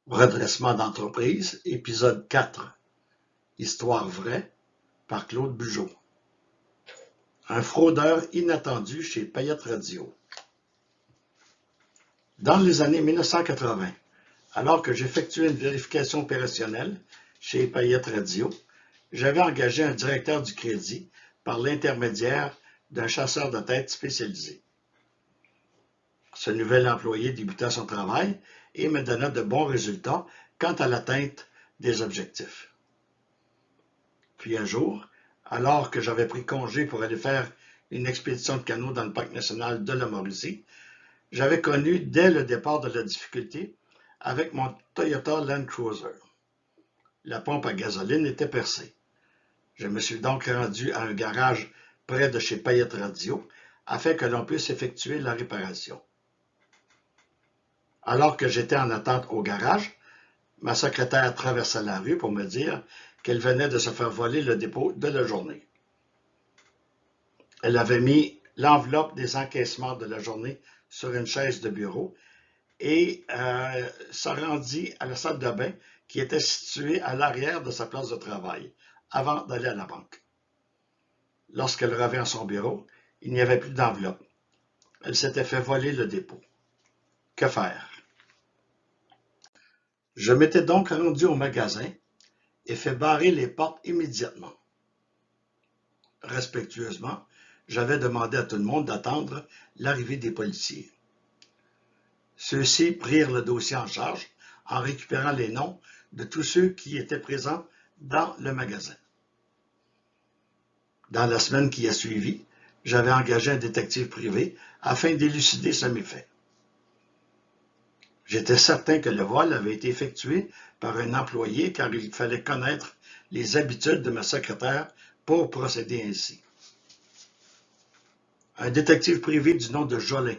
Redressement d'entreprise, épisode 4. Histoire vraie, par Claude Bugeaud. Un fraudeur inattendu chez Payette Radio. Dans les années 1980, alors que j'effectuais une vérification opérationnelle chez Payette Radio, j'avais engagé un directeur du crédit par l'intermédiaire d'un chasseur de tête spécialisé. Ce nouvel employé débuta son travail et me donna de bons résultats quant à l'atteinte des objectifs. Puis un jour, alors que j'avais pris congé pour aller faire une expédition de canot dans le parc national de la Mauricie, j'avais connu dès le départ de la difficulté avec mon Toyota Land Cruiser. La pompe à gasoline était percée. Je me suis donc rendu à un garage près de chez Payette Radio afin que l'on puisse effectuer la réparation. Alors que j'étais en attente au garage, ma secrétaire traversa la rue pour me dire qu'elle venait de se faire voler le dépôt de la journée. Elle avait mis l'enveloppe des encaissements de la journée sur une chaise de bureau et se rendit à la salle de bain qui était située à l'arrière de sa place de travail, avant d'aller à la banque. Lorsqu'elle revint à son bureau, il n'y avait plus d'enveloppe. Elle s'était fait voler le dépôt. Que faire? Je m'étais donc rendu au magasin et fait barrer les portes immédiatement. Respectueusement, j'avais demandé à tout le monde d'attendre l'arrivée des policiers. Ceux-ci prirent le dossier en charge en récupérant les noms de tous ceux qui étaient présents dans le magasin. Dans la semaine qui a suivi, j'avais engagé un détective privé afin d'élucider ce méfait. J'étais certain que le vol avait été effectué par un employé car il fallait connaître les habitudes de ma secrétaire pour procéder ainsi. Un détective privé du nom de Jolin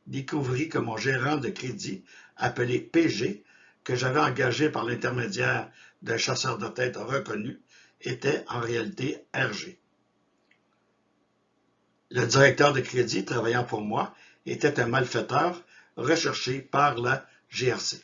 découvrit que mon gérant de crédit, appelé PG, que j'avais engagé par l'intermédiaire d'un chasseur de tête reconnu, était en réalité RG. Le directeur de crédit travaillant pour moi était un malfaiteur recherché par la GRC.